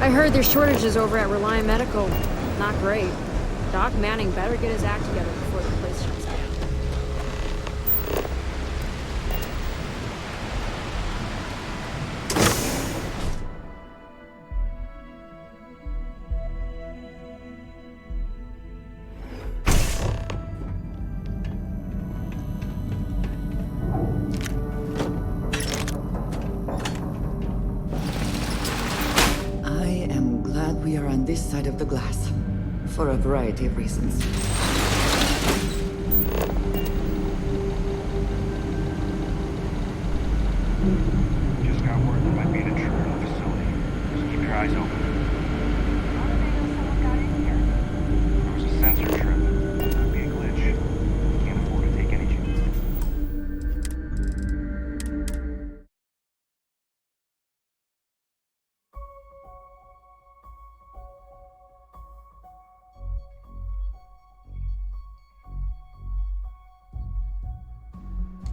I heard there's shortages over at Reliant Medical. Not great. Doc Manning better get his act together before the place shuts down. We are on this side of the glass, for a variety of reasons. Just got word there might be an intruder in the facility, so keep your eyes open. How did they know someone got in here? There was a sensor trip. Could be a glitch. Can't afford to take any chances.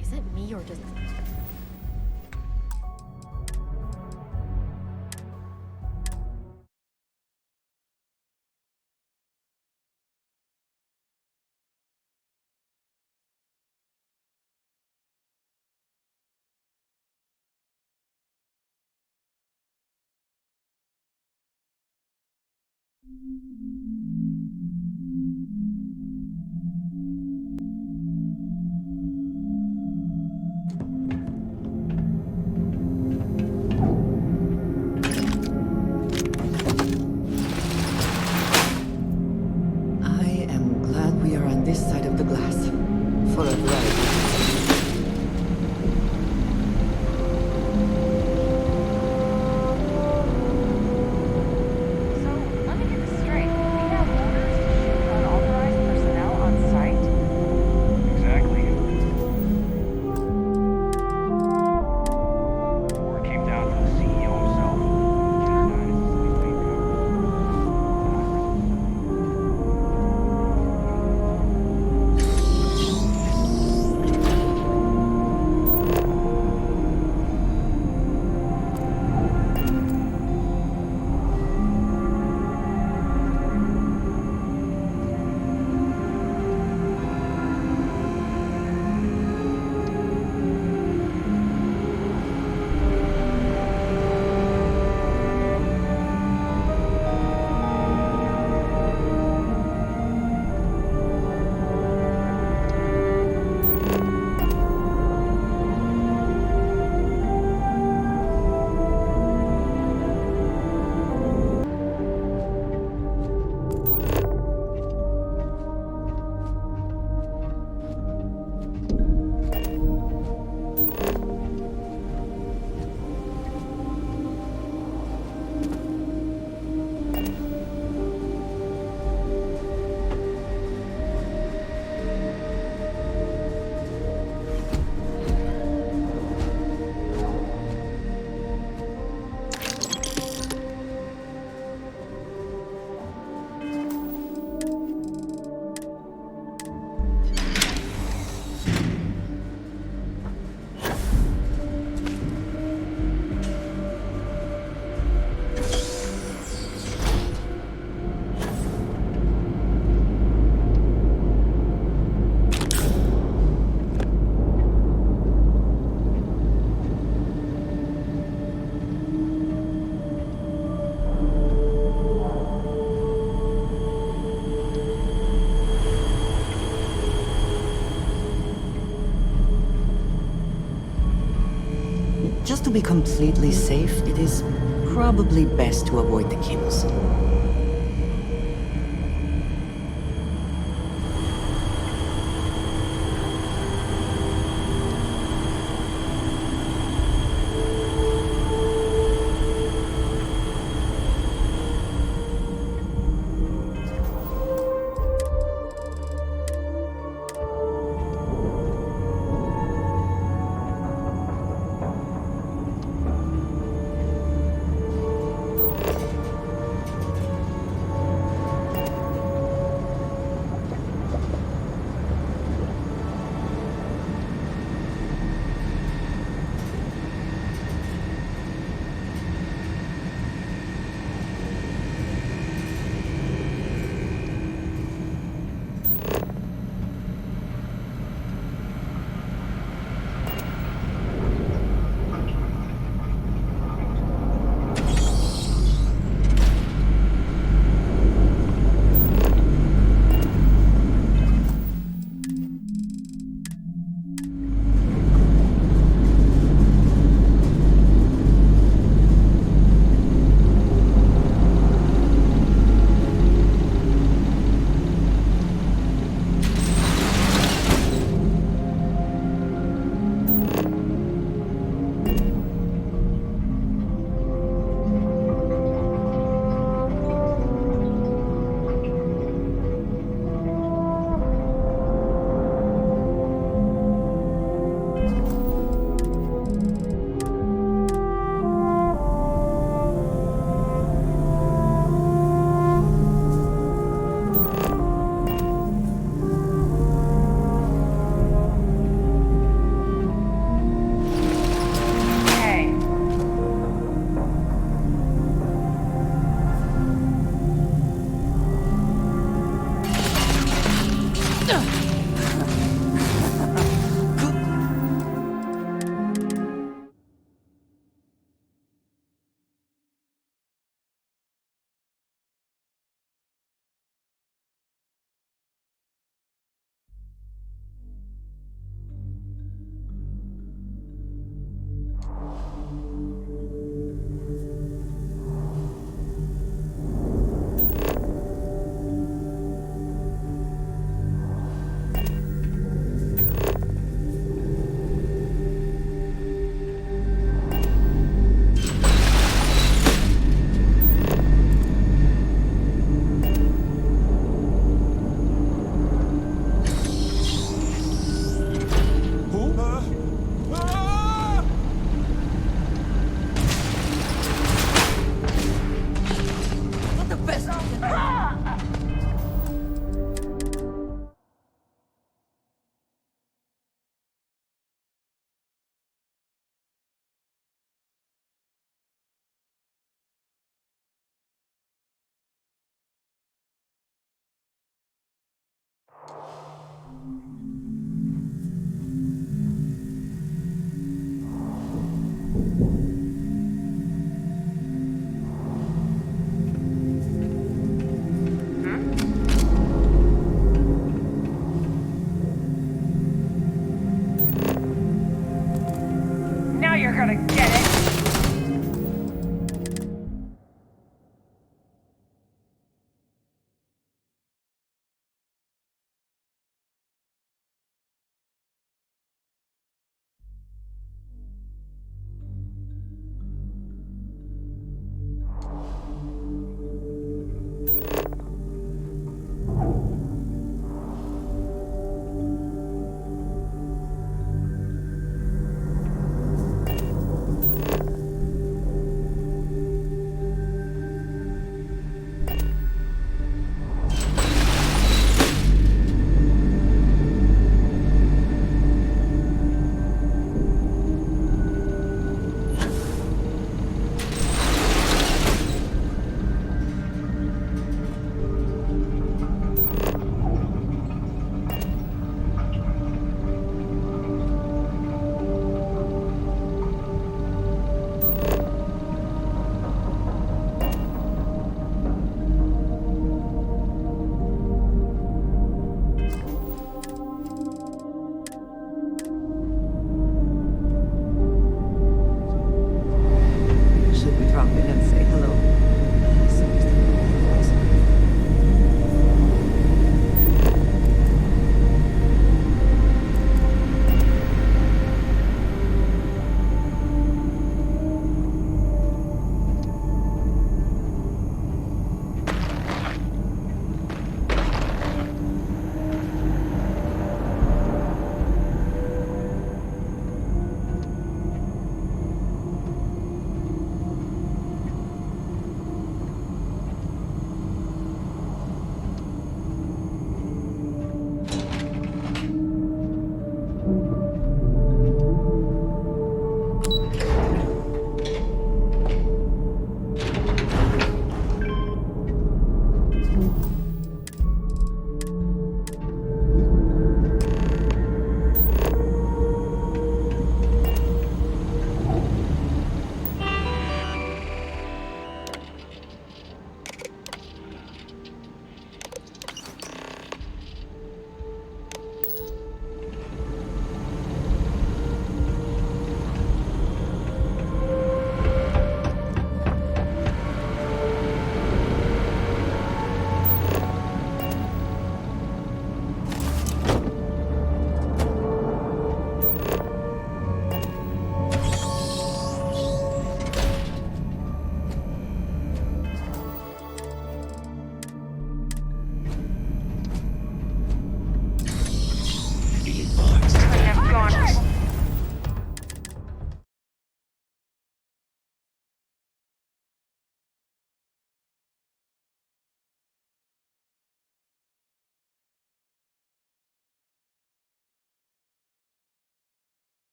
Is it me or does it... This side of the glass, for a variety of reasons. So, let me get this straight. We have orders to shoot unauthorized personnel on site? Exactly. Word came down from the CEO himself. Generdyne is his main Just to be completely safe, it is probably best to avoid the cables.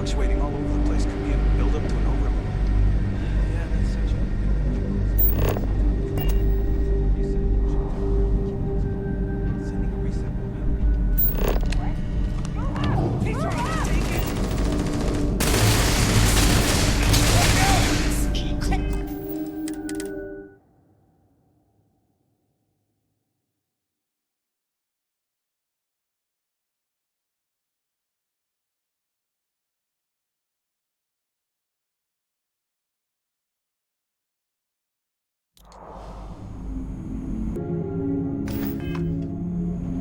fluctuating all over the place could be a build-up to an overload. Yeah, that's such a... Sending a reset What? He's trying to take it!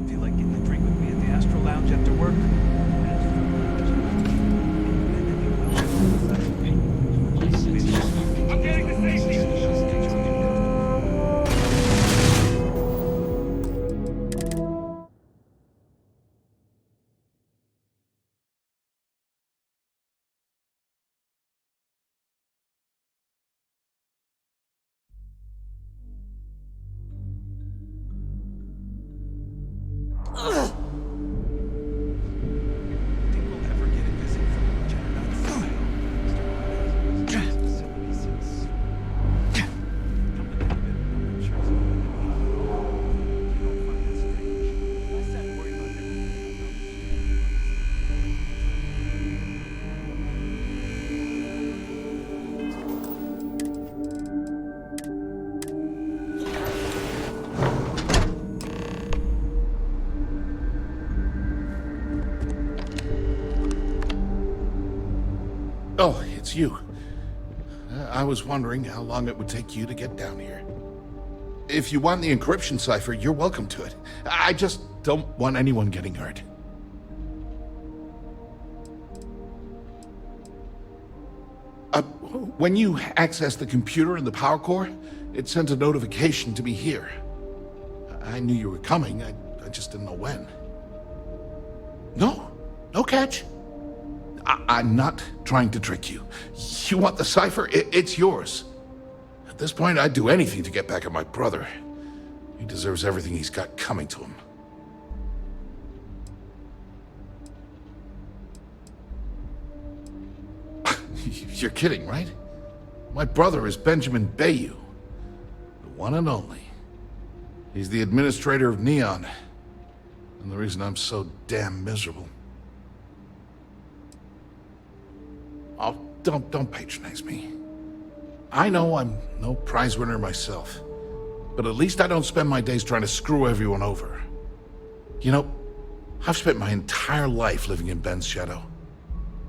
Feel like getting a drink with me at the Astro Lounge after work? I'm getting to safety! Think we'll ever get a visit from Generdyne file? Facility since... Come to think of it, I'm not sure it's going to be. You don't find that strange? I sat and worried about Oh, it's you. I was wondering how long it would take you to get down here. If you want the encryption cipher, you're welcome to it. I just don't want anyone getting hurt. When you access the computer and the power core, it sends a notification to be here. I knew you were coming, I just didn't know when. No catch. I'm not trying to trick you. You want the cipher? It's yours. At this point, I'd do anything to get back at my brother. He deserves everything he's got coming to him. You're kidding, right? My brother is Benjamin Bayou, the one and only. He's the administrator of Neon, and the reason I'm so damn miserable. Oh, don't patronize me. I know I'm no prize winner myself, but at least I don't spend my days trying to screw everyone over. You know, I've spent my entire life living in Ben's shadow.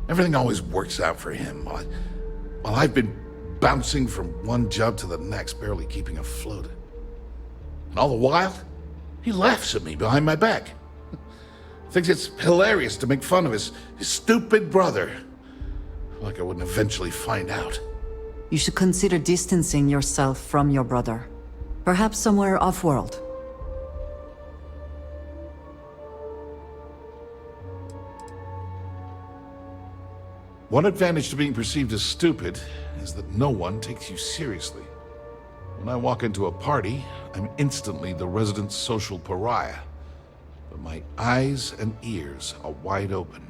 Everything always works out for him, while I've been bouncing from one job to the next, barely keeping afloat. And all the while, he laughs at me behind my back. Thinks it's hilarious to make fun of his stupid brother. Like I wouldn't eventually find out. You should consider distancing yourself from your brother. Perhaps somewhere off-world. One advantage to being perceived as stupid is that no one takes you seriously. When I walk into a party, I'm instantly the resident social pariah. But my eyes and ears are wide open.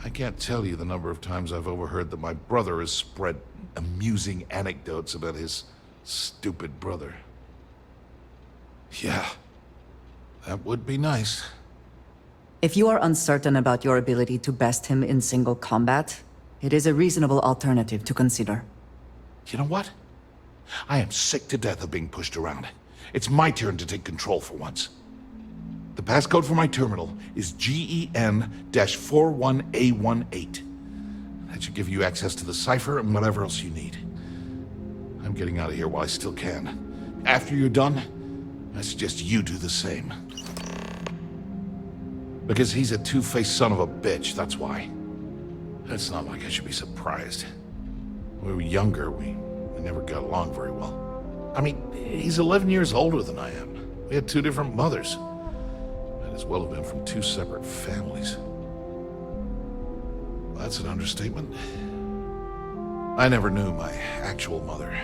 I can't tell you the number of times I've overheard that my brother has spread amusing anecdotes about his stupid brother. Yeah, that would be nice. If you are uncertain about your ability to best him in single combat, it is a reasonable alternative to consider. You know what? I am sick to death of being pushed around. It's my turn to take control for once. The passcode for my terminal is GEN-41A18. That should give you access to the cipher and whatever else you need. I'm getting out of here while I still can. After you're done, I suggest you do the same. Because he's a two-faced son of a bitch, that's why. It's not like I should be surprised. When we were younger, we never got along very well. I mean, he's 11 years older than I am. We had two different mothers. Might as well have been from two separate families. That's an understatement. I never knew my actual mother.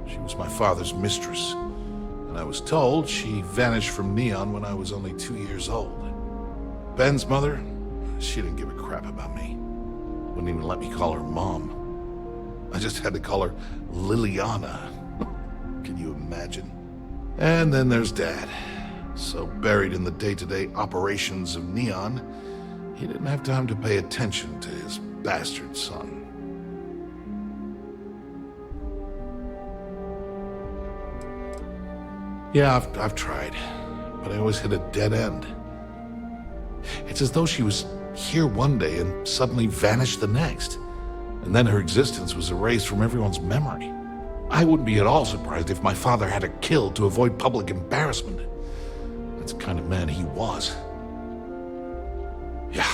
She was my father's mistress. And I was told she vanished from Neon when I was only 2 years old. Ben's mother, she didn't give a crap about me. Wouldn't even let me call her Mom. I just had to call her Liliana. Can you imagine? And then there's Dad. So buried in the day-to-day operations of Neon, he didn't have time to pay attention to his bastard son. Yeah, I've tried, but I always hit a dead end. It's as though she was here one day and suddenly vanished the next. And then her existence was erased from everyone's memory. I wouldn't be at all surprised if my father had her killed to avoid public embarrassment. That's the kind of man he was. Yeah,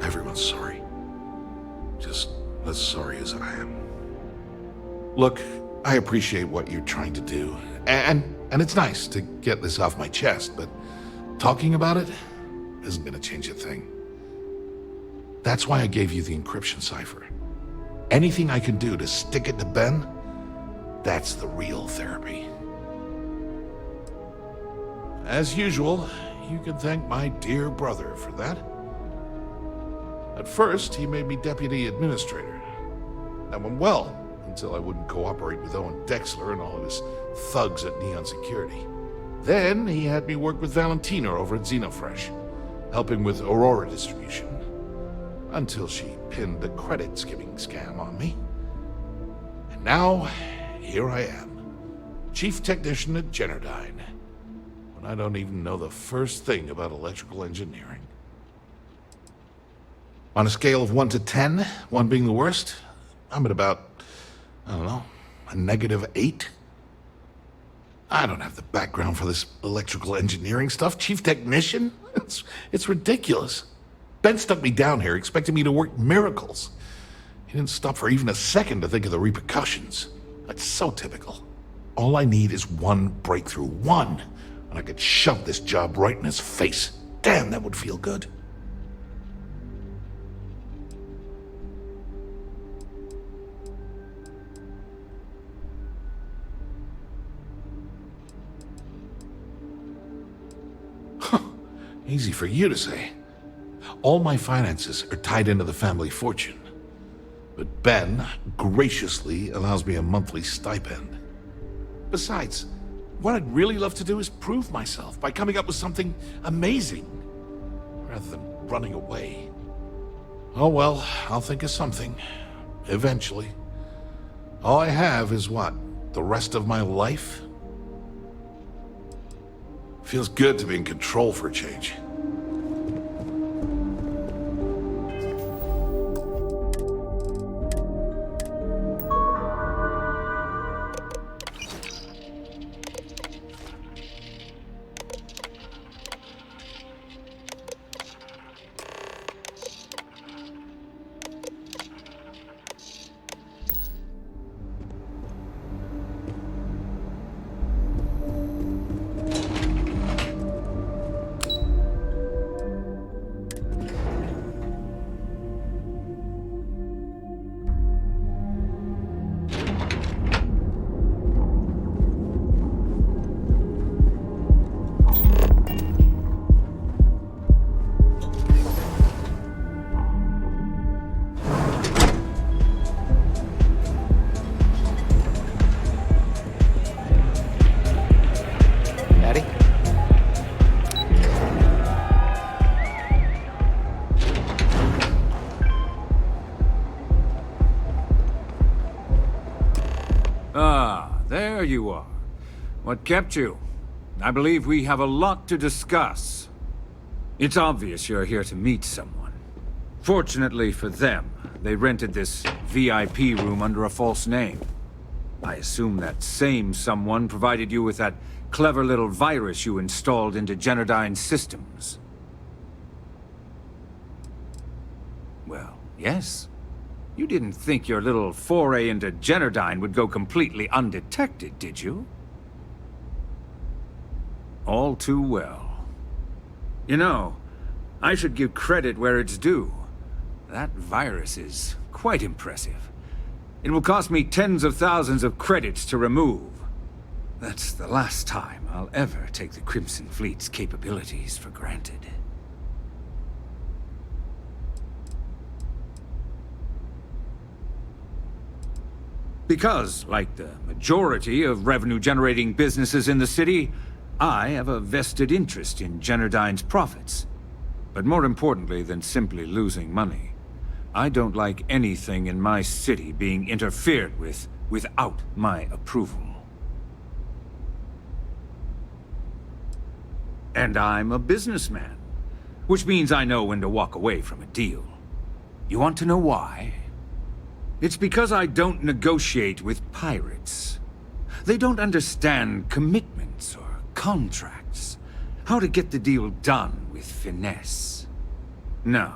everyone's sorry. Just as sorry as I am. Look, I appreciate what you're trying to do. And it's nice to get this off my chest, but talking about it isn't gonna change a thing. That's why I gave you the encryption cipher. Anything I can do to stick it to Ben, that's the real therapy. As usual, you can thank my dear brother for that. At first, he made me deputy administrator. That went well, until I wouldn't cooperate with Owen Dexler and all of his thugs at Neon Security. Then he had me work with Valentina over at Xenofresh, helping with Aurora distribution. Until she pinned the credit skimming scam on me. And now, here I am, chief technician at Generdyne, when I don't even know the first thing about electrical engineering. On a scale of 1 to 10, 1 being the worst, I'm at about, I don't know, a -8. I don't have the background for this electrical engineering stuff. Chief technician? It's ridiculous. Ben stuck me down here expecting me to work miracles. He didn't stop for even a second to think of the repercussions. That's so typical. All I need is one breakthrough, one, and I could shove this job right in his face. Damn, that would feel good. Easy for you to say. All my finances are tied into the family fortune. But Ben graciously allows me a monthly stipend. Besides, what I'd really love to do is prove myself by coming up with something amazing, rather than running away. Oh well, I'll think of something. Eventually. All I have is what? The rest of my life? Feels good to be in control for a change. Daddy? Ah, there you are. What kept you? I believe we have a lot to discuss. It's obvious you're here to meet someone. Fortunately for them, they rented this VIP room under a false name. I assume that same someone provided you with that clever little virus you installed into Generdyne's systems. Well, yes. You didn't think your little foray into Generdyne would go completely undetected, did you? All too well. You know, I should give credit where it's due. That virus is quite impressive. It will cost me tens of thousands of credits to remove. That's the last time I'll ever take the Crimson Fleet's capabilities for granted. Because, like the majority of revenue-generating businesses in the city, I have a vested interest in Generdyne's profits. But more importantly than simply losing money, I don't like anything in my city being interfered with without my approval. And I'm a businessman, which means I know when to walk away from a deal. You want to know why? It's because I don't negotiate with pirates. They don't understand commitments or contracts, how to get the deal done with finesse. No.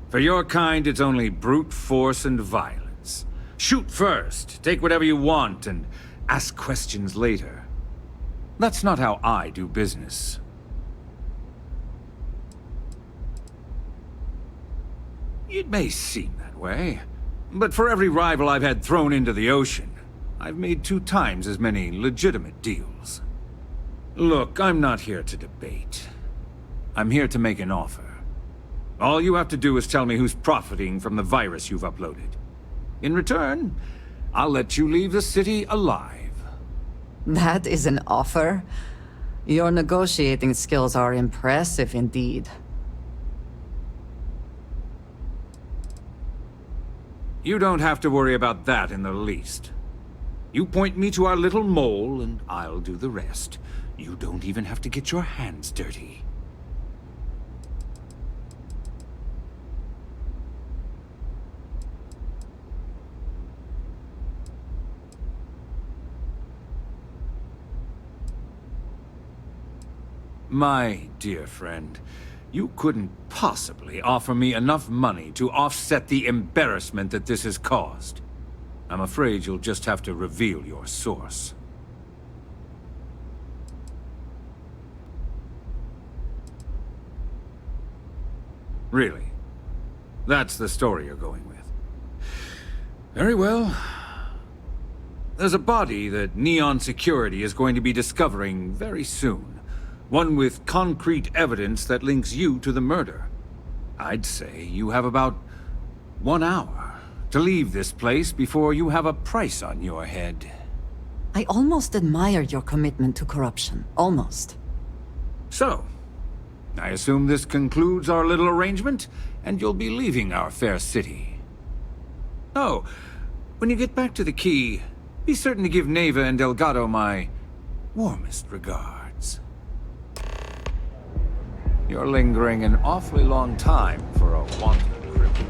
For your kind, it's only brute force and violence. Shoot first, take whatever you want, and ask questions later. That's not how I do business. It may seem that way, but for every rival I've had thrown into the ocean, I've made 2 times as many legitimate deals. Look, I'm not here to debate. I'm here to make an offer. All you have to do is tell me who's profiting from the virus you've uploaded. In return, I'll let you leave the city alive. That is an offer? Your negotiating skills are impressive indeed. You don't have to worry about that in the least. You point me to our little mole, and I'll do the rest. You don't even have to get your hands dirty. My dear friend, you couldn't possibly offer me enough money to offset the embarrassment that this has caused. I'm afraid you'll just have to reveal your source. Really? That's the story you're going with. Very well. There's a body that Neon Security is going to be discovering very soon. One with concrete evidence that links you to the murder. I'd say you have about 1 hour To leave this place before you have a price on your head. I almost admire your commitment to corruption. Almost. So, I assume this concludes our little arrangement, and you'll be leaving our fair city. Oh, when you get back to the Key, be certain to give Neva and Delgado my warmest regards. You're lingering an awfully long time for a wanted criminal.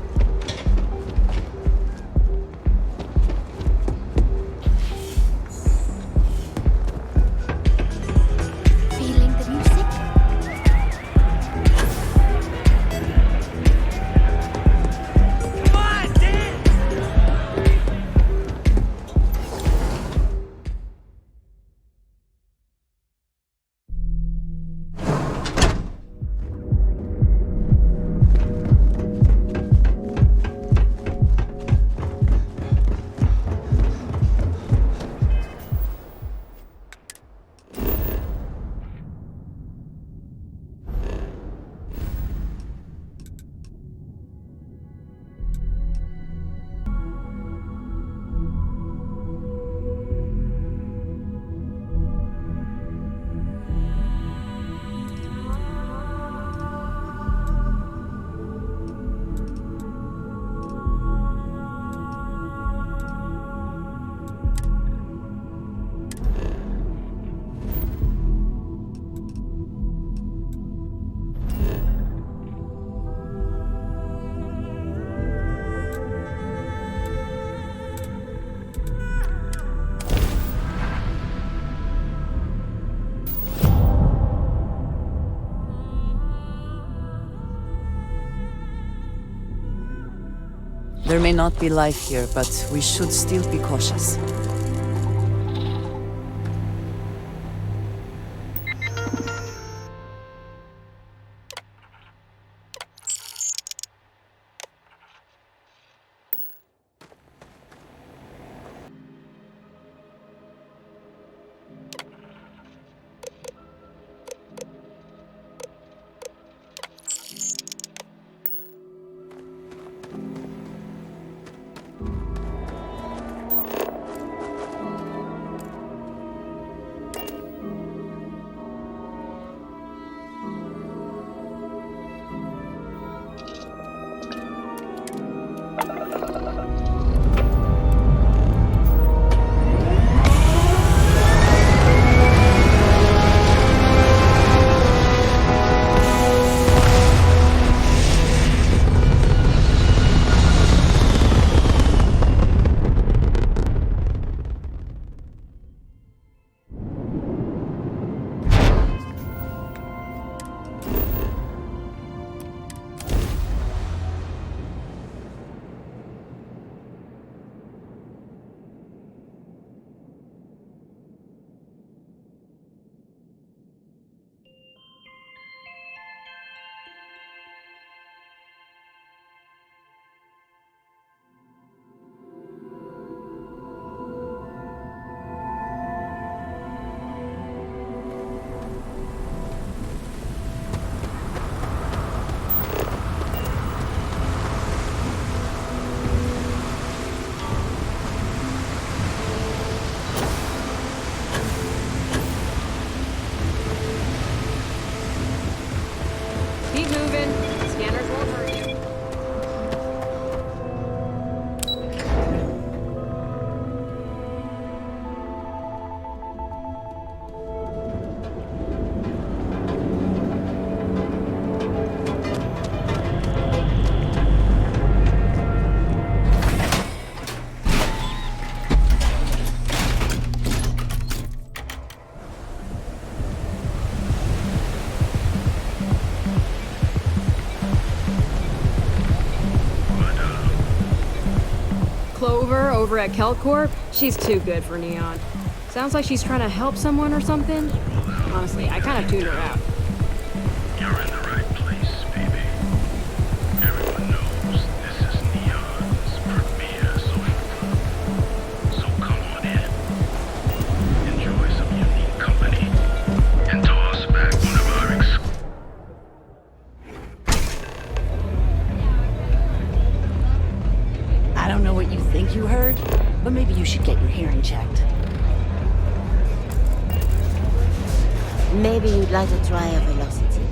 Feeling the music? There may not be life here, but we should still be cautious. Keep moving. Scanners won't hurt you. Clover over at Kelcorp, she's too good for Neon. Sounds like she's trying to help someone or something. Honestly, I kind of tuned her out. You're in the right place, baby. Everyone knows this is Neon's premier social club. So come on in. Enjoy some unique company. And toss back one of our I don't know think you heard, but maybe you should get your hearing checked. Maybe you'd like to try a velocity.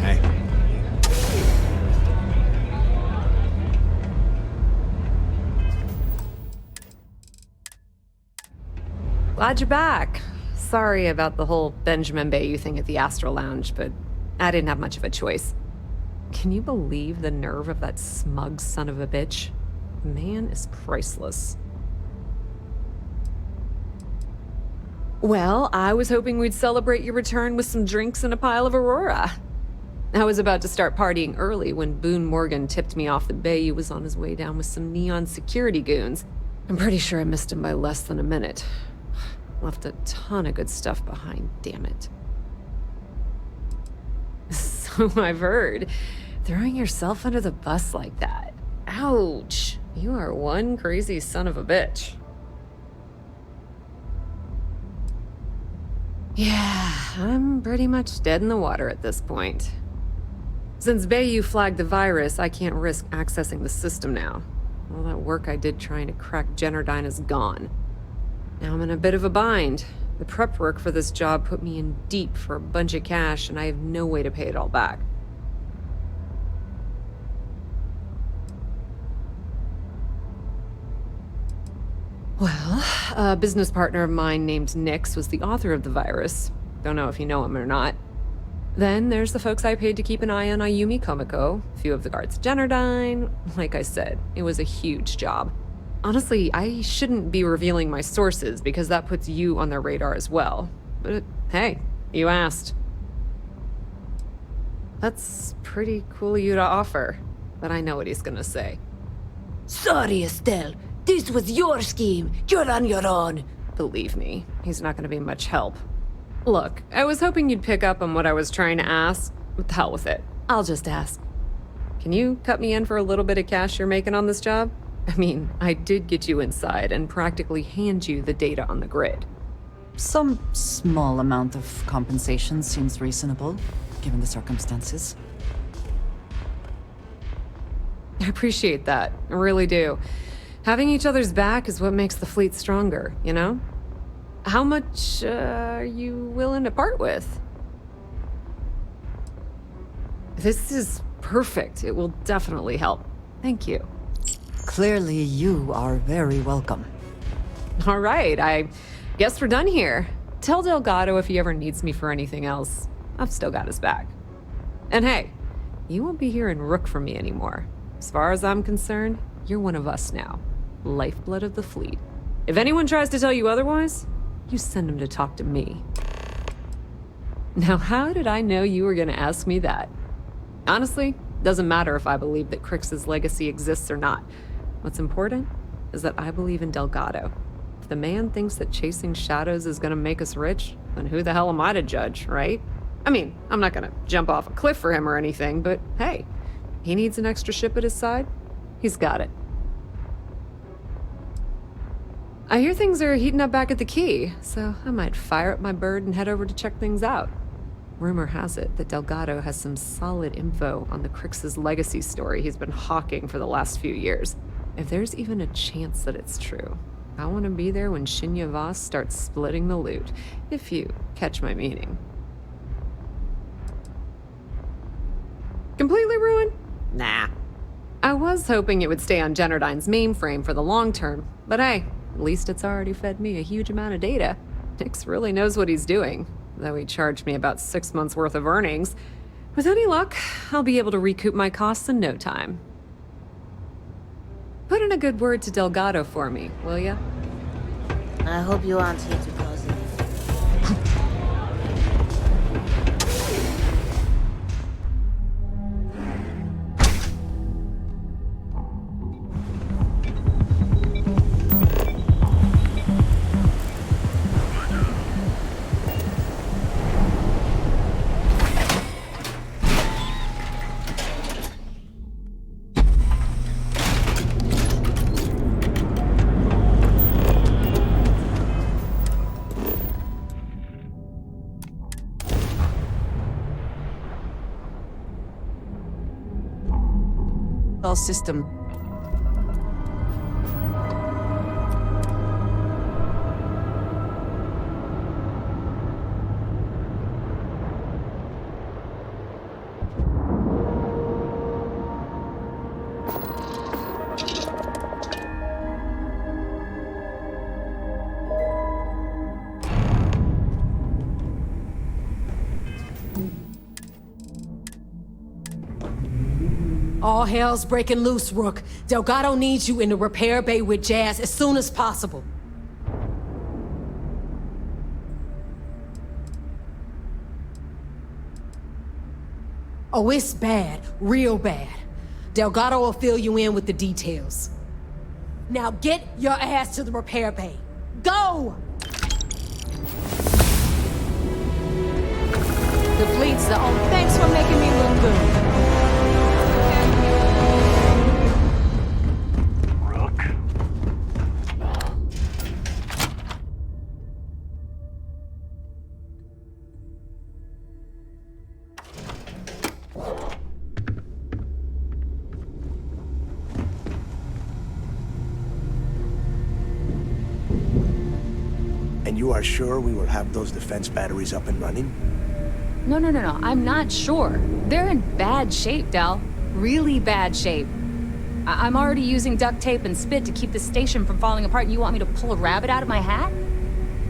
Hey. Glad you're back. Sorry about the whole Benjamin Bayou thing at the Astral Lounge, but I didn't have much of a choice. Can you believe the nerve of that smug son of a bitch? The man is priceless. Well, I was hoping we'd celebrate your return with some drinks and a pile of Aurora. I was about to start partying early when Boone Morgan tipped me off that Bayou was on his way down with some neon security goons. I'm pretty sure I missed him by less than a minute. Left a ton of good stuff behind, damn it. So I've heard. Throwing yourself under the bus like that. Ouch. You are one crazy son of a bitch. Yeah, I'm pretty much dead in the water at this point. Since Bayou flagged the virus, I can't risk accessing the system now. All that work I did trying to crack Generdyne is gone. Now I'm in a bit of a bind. The prep work for this job put me in deep for a bunch of cash, and I have no way to pay it all back. Well, a business partner of mine named Nix was the author of the virus. Don't know if you know him or not. Then there's the folks I paid to keep an eye on Ayumi Komiko, a few of the guards at Generdyne. Like I said, it was a huge job. Honestly, I shouldn't be revealing my sources because that puts you on their radar as well. But hey, you asked. That's pretty cool of you to offer, but I know what he's gonna say. Sorry, Estelle. This was your scheme. You're on your own. Believe me, he's not gonna be much help. Look, I was hoping you'd pick up on what I was trying to ask. What the hell with it? I'll just ask. Can you cut me in for a little bit of cash you're making on this job? I mean, I did get you inside and practically hand you the data on the grid. Some small amount of compensation seems reasonable, given the circumstances. I appreciate that. I really do. Having each other's back is what makes the fleet stronger, you know? How much are you willing to part with? This is perfect. It will definitely help. Thank you. Clearly, you are very welcome. All right, I guess we're done here. Tell Delgado if he ever needs me for anything else. I've still got his back. And hey, you won't be hearing Rook from me anymore. As far as I'm concerned, you're one of us now. Lifeblood of the fleet. If anyone tries to tell you otherwise, you send them to talk to me. Now, how did I know you were gonna ask me that? Honestly, doesn't matter if I believe that Crix's legacy exists or not. What's important is that I believe in Delgado. If the man thinks that chasing shadows is gonna make us rich, then who the hell am I to judge, right? I mean, I'm not gonna jump off a cliff for him or anything, but hey, he needs an extra ship at his side, he's got it. I hear things are heating up back at the Key, so I might fire up my bird and head over to check things out. Rumor has it that Delgado has some solid info on the Crix's legacy story he's been hawking for the last few years. If there's even a chance that it's true, I want to be there when Shinya Voss starts splitting the loot, if you catch my meaning. Completely ruined? Nah. I was hoping it would stay on Generdyne's mainframe for the long term, but hey, at least it's already fed me a huge amount of data. Nix really knows what he's doing, though he charged me about 6 months' worth of earnings. With any luck, I'll be able to recoup my costs in no time. Put in a good word to Delgado for me, will ya? I hope you aren't here to cause it. all system. All hell's breaking loose, Rook. Delgado needs you in the repair bay with Jazz as soon as possible. Oh, it's bad. Real bad. Delgado will fill you in with the details. Now get your ass to the repair bay. Go! The fleet's the only... Thanks for making me look good. And you are sure we will have those defense batteries up and running? No. I'm not sure. They're in bad shape, Del. Really bad shape. I'm already using duct tape and spit to keep the station from falling apart, and you want me to pull a rabbit out of my hat?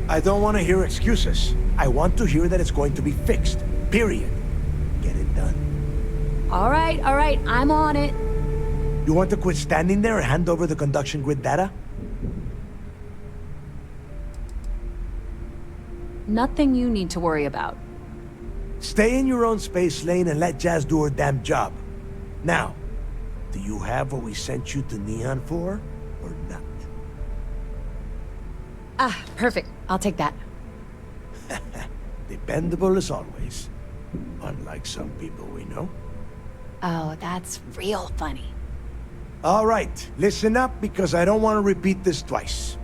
I don't want to hear excuses. I want to hear that it's going to be fixed. Period. Get it done. All right. I'm on it. You want to quit standing there and hand over the conduction grid data? Nothing you need to worry about. Stay in your own space lane and let Jazz do her damn job. Now, do you have what we sent you to Neon for, or not? Ah, perfect. I'll take that. Dependable as always. Unlike some people we know. Oh, that's real funny. All right, listen up because I don't want to repeat this twice.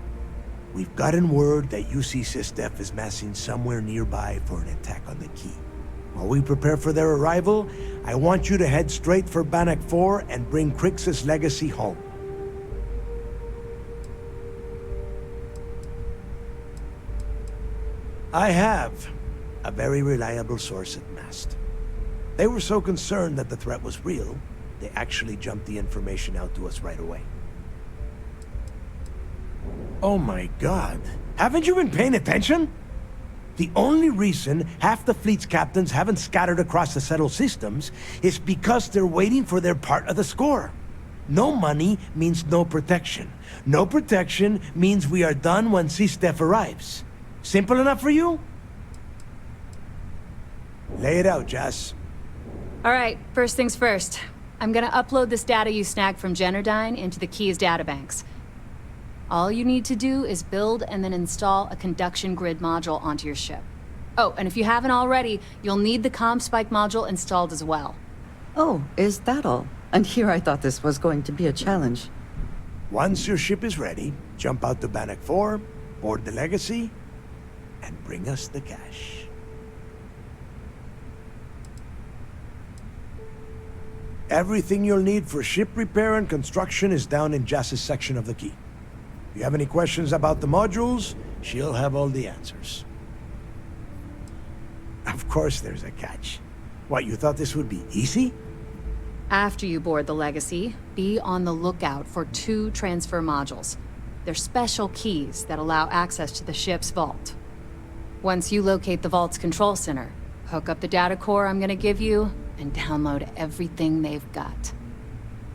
We've gotten word that UC SysDef is massing somewhere nearby for an attack on the key. While we prepare for their arrival, I want you to head straight for Bannock 4 and bring Crixus' legacy home. I have a very reliable source at Mast. They were so concerned that the threat was real, they actually jumped the information out to us right away. Oh my god. Haven't you been paying attention? The only reason half the fleet's captains haven't scattered across the settled systems is because they're waiting for their part of the score. No money means no protection. No protection means we are done when SysDef arrives. Simple enough for you? Lay it out, Jazz. All right, first things first. I'm gonna upload this data you snagged from Generdyne into the Key's databanks. All you need to do is build and then install a conduction grid module onto your ship. Oh, and if you haven't already, you'll need the CommSpike module installed as well. Oh, is that all? And here I thought this was going to be a challenge. Once your ship is ready, jump out to Bannock 4, board the Legacy, and bring us the cash. Everything you'll need for ship repair and construction is down in Jazz's section of the Key. If you have any questions about the modules, she'll have all the answers. Of course there's a catch. What, you thought this would be easy? After you board the Legacy, be on the lookout for 2 transfer modules. They're special keys that allow access to the ship's vault. Once you locate the vault's control center, hook up the data core I'm gonna give you, and download everything they've got.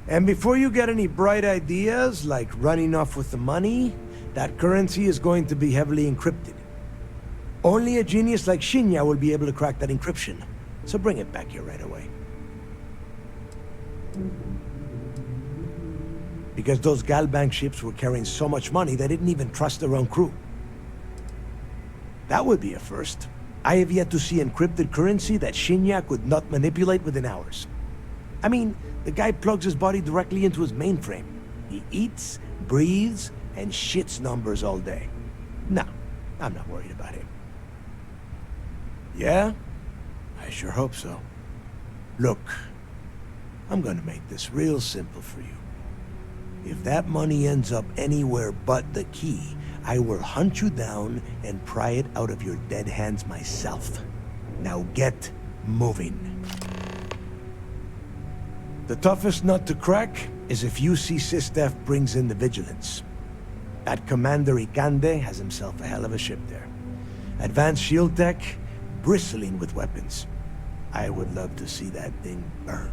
And before you get any bright ideas, like running off with the money, that currency is going to be heavily encrypted. Only a genius like Shinya will be able to crack that encryption, so bring it back here right away. Because those Galbank ships were carrying so much money, they didn't even trust their own crew. That would be a first. I have yet to see encrypted currency that Shinya could not manipulate within hours. I mean, the guy plugs his body directly into his mainframe. He eats, breathes, and shits numbers all day. No, I'm not worried about him. Yeah? I sure hope so. Look, I'm gonna make this real simple for you. If that money ends up anywhere but the key, I will hunt you down and pry it out of your dead hands myself. Now get moving. The toughest nut to crack is if UC Sistef brings in the Vigilance. That Commander Ikande has himself a hell of a ship there. Advanced shield tech, bristling with weapons. I would love to see that thing burn.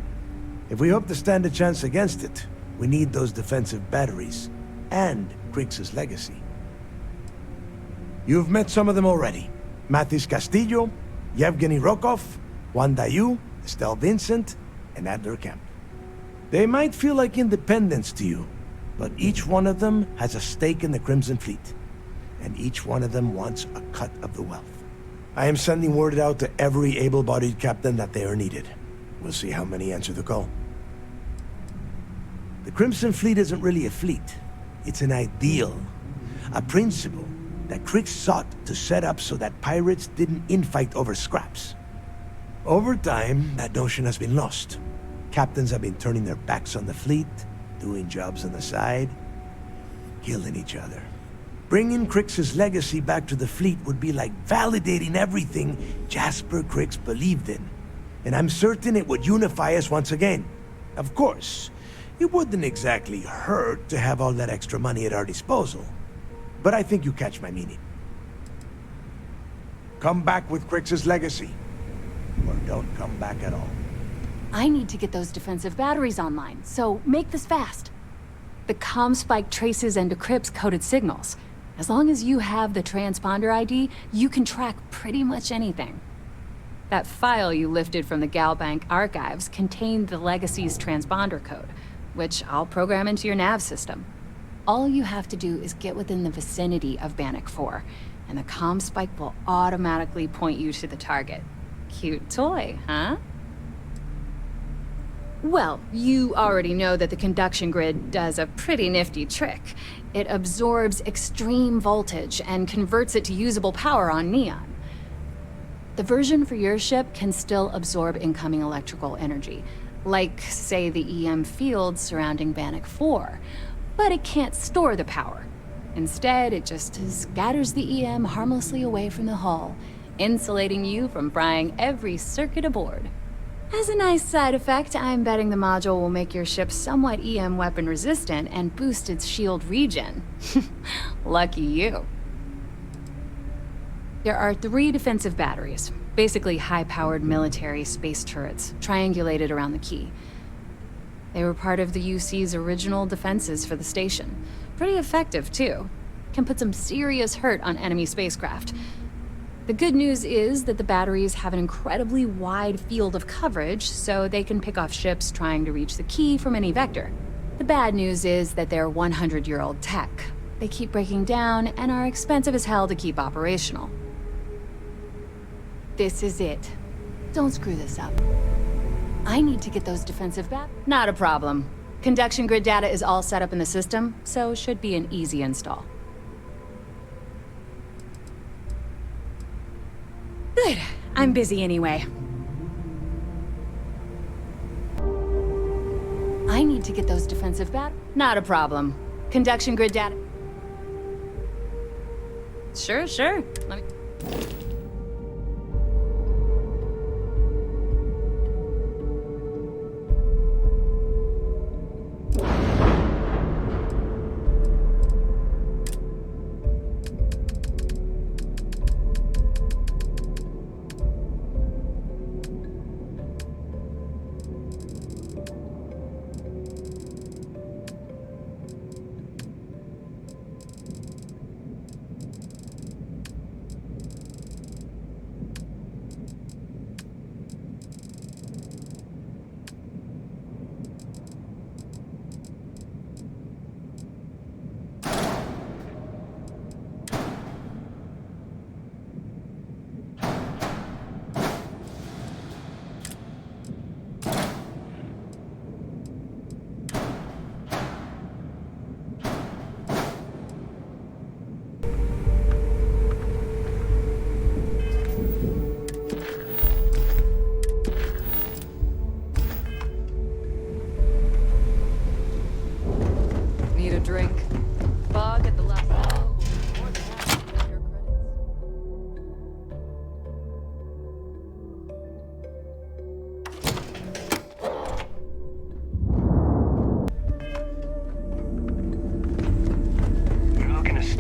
If we hope to stand a chance against it, we need those defensive batteries, and Krix's legacy. You've met some of them already. Mathis Castillo, Yevgeny Rokov, Juan Dayu, Estelle Vincent, and Adler Kemp. They might feel like independents to you, but each one of them has a stake in the Crimson Fleet, and each one of them wants a cut of the wealth. I am sending word out to every able-bodied captain that they are needed. We'll see how many answer the call. The Crimson Fleet isn't really a fleet. It's an ideal. A principle that Krix sought to set up so that pirates didn't infight over scraps. Over time, that notion has been lost. Captains have been turning their backs on the fleet, doing jobs on the side, killing each other. Bringing Krix's legacy back to the fleet would be like validating everything Jasper Krix believed in. And I'm certain it would unify us once again. Of course, it wouldn't exactly hurt to have all that extra money at our disposal. But I think you catch my meaning. Come back with Krix's legacy, or don't come back at all. I need to get those defensive batteries online, so make this fast. The comm spike traces and decrypts coded signals. As long as you have the transponder ID, you can track pretty much anything. That file you lifted from the Galbank archives contained the Legacy's transponder code, which I'll program into your nav system. All you have to do is get within the vicinity of Bannock 4, and the comm spike will automatically point you to the target. Cute toy, huh? Well, you already know that the conduction grid does a pretty nifty trick. It absorbs extreme voltage and converts it to usable power on neon. The version for your ship can still absorb incoming electrical energy, like, say, the EM field surrounding Bannock 4, but it can't store the power. Instead, it just scatters the EM harmlessly away from the hull, insulating you from frying every circuit aboard. As a nice side effect, I'm betting the module will make your ship somewhat EM weapon resistant and boost its shield regen. Lucky you. There are 3 defensive batteries, basically high-powered military space turrets, triangulated around the key. They were part of the UC's original defenses for the station. Pretty effective, too. Can put some serious hurt on enemy spacecraft. The good news is that the batteries have an incredibly wide field of coverage, so they can pick off ships trying to reach the key from any vector. The bad news is that they're 100-year-old tech. They keep breaking down and are expensive as hell to keep operational. This is it. Don't screw this up. I need to get those defensive Not a problem. Conduction grid data is all set up in the system, so it should be an easy install. Good. I'm busy anyway. I need to get those defensive Not a problem. Conduction grid data. Sure. Let me...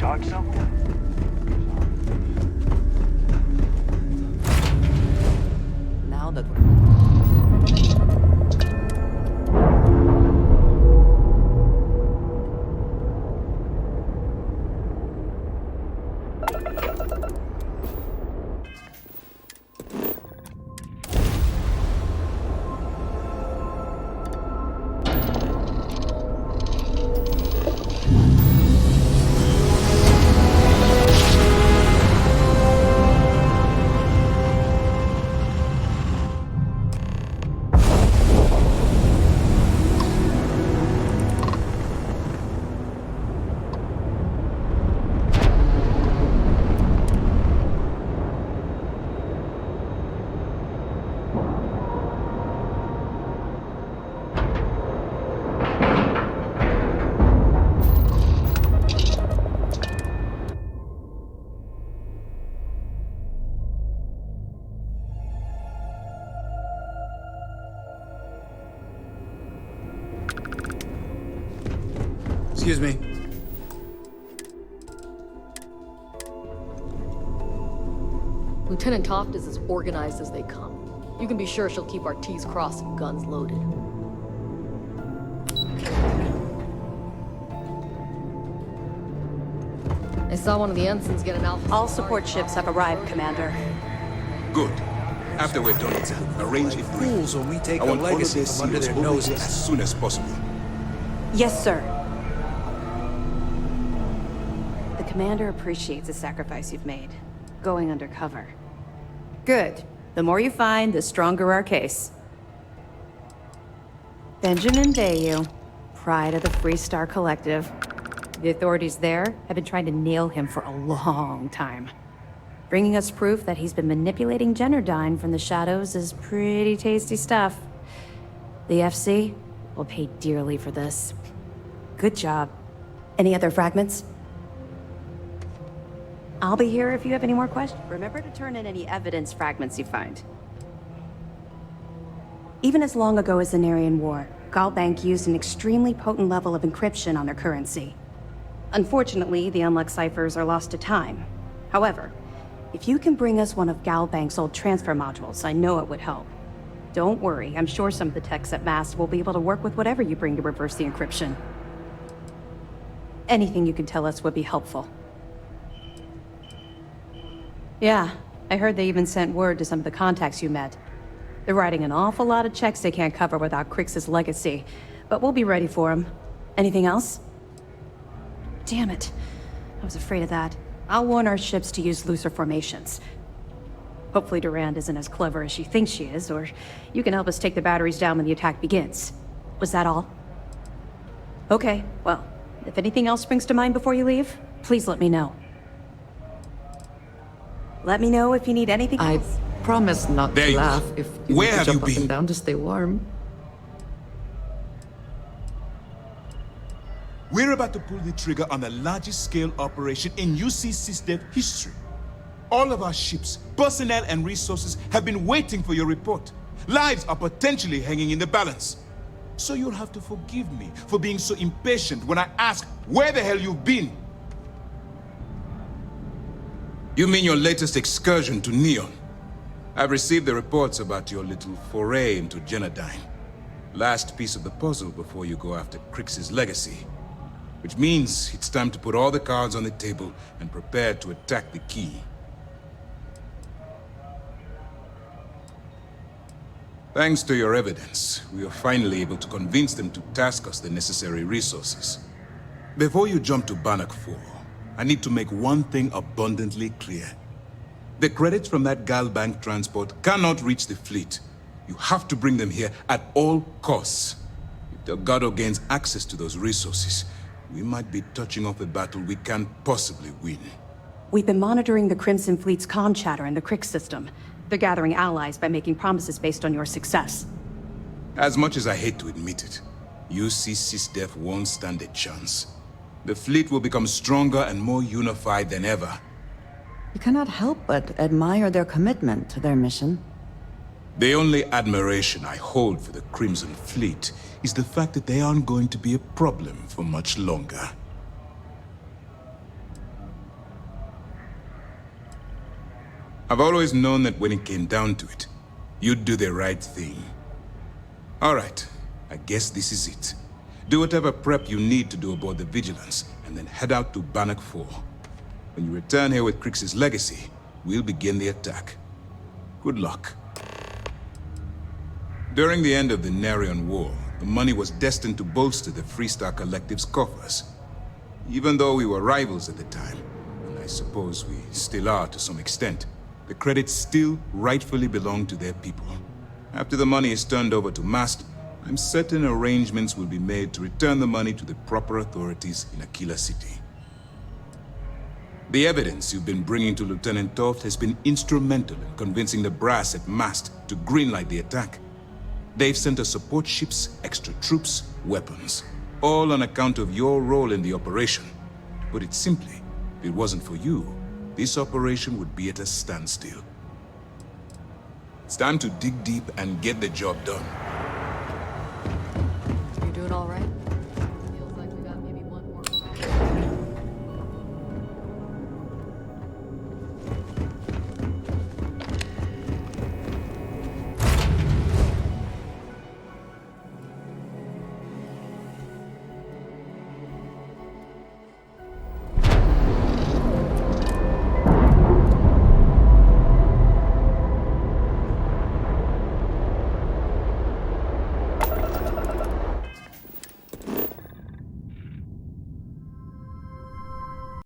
Talk something? Now that Excuse me. Lieutenant Toft is as organized as they come. You can be sure she'll keep our T's crossed and guns loaded. I saw one of the ensigns get an Alpha. All support ships have arrived, Commander. Good. After we're done, arrange a brief. Fools when we take I a want all of legacy their from under SEALs their over here noses. as soon as possible. Yes, sir. The Commander appreciates the sacrifice you've made, going undercover. Good. The more you find, the stronger our case. Benjamin Bayou, pride of the Free Star Collective. The authorities there have been trying to nail him for a long time. Bringing us proof that he's been manipulating Generdyne from the shadows is pretty tasty stuff. The FC will pay dearly for this. Good job. Any other fragments? I'll be here if you have any more questions. Remember to turn in any evidence fragments you find. Even as long ago as the Narian War, Galbank used an extremely potent level of encryption on their currency. Unfortunately, the unlocked ciphers are lost to time. However, if you can bring us one of Galbank's old transfer modules, I know it would help. Don't worry, I'm sure some of the techs at MAST will be able to work with whatever you bring to reverse the encryption. Anything you can tell us would be helpful. Yeah, I heard they even sent word to some of the contacts you met. They're writing an awful lot of checks they can't cover without Crix's legacy, but we'll be ready for them. Anything else? Damn it. I was afraid of that. I'll warn our ships to use looser formations. Hopefully Durand isn't as clever as she thinks she is, or you can help us take the batteries down when the attack begins. Was that all? Okay, well, if anything else springs to mind before you leave, please let me know. Let me know if you need anything else. I promise not There to you laugh go. if you Where need to have jump you up been? and down to stay warm. We're about to pull the trigger on the largest scale operation in UC SysDev history. All of our ships, personnel, and resources have been waiting for your report. Lives are potentially hanging in the balance. So you'll have to forgive me for being so impatient when I ask where the hell you've been. You mean your latest excursion to Neon? I've received the reports about your little foray into Generdyne. Last piece of the puzzle before you go after Crix's legacy. Which means it's time to put all the cards on the table and prepare to attack the key. Thanks to your evidence, we are finally able to convince them to task us the necessary resources. Before you jump to Bannock 4, I need to make one thing abundantly clear. The credits from that Galbank transport cannot reach the fleet. You have to bring them here at all costs. If Delgado gains access to those resources, we might be touching off a battle we can't possibly win. We've been monitoring the Crimson Fleet's comm chatter in the Crix system. They're gathering allies by making promises based on your success. As much as I hate to admit it, UC SysDev won't stand a chance. The fleet will become stronger and more unified than ever. You cannot help but admire their commitment to their mission. The only admiration I hold for the Crimson Fleet is the fact that they aren't going to be a problem for much longer. I've always known that when it came down to it, you'd do the right thing. All right, I guess this is it. Do whatever prep you need to do aboard the Vigilance, and then head out to Bannock 4. When you return here with Crix's legacy, we'll begin the attack. Good luck. During the end of the Narion War, the money was destined to bolster the Freestar Collective's coffers. Even though we were rivals at the time, and I suppose we still are to some extent, the credits still rightfully belong to their people. After the money is turned over to Mast, I'm certain arrangements will be made to return the money to the proper authorities in Aquila City. The evidence you've been bringing to Lieutenant Toft has been instrumental in convincing the brass at Mast to greenlight the attack. They've sent us support ships, extra troops, weapons, all on account of your role in the operation. To put it simply, if it wasn't for you, this operation would be at a standstill. It's time to dig deep and get the job done. You do it all right?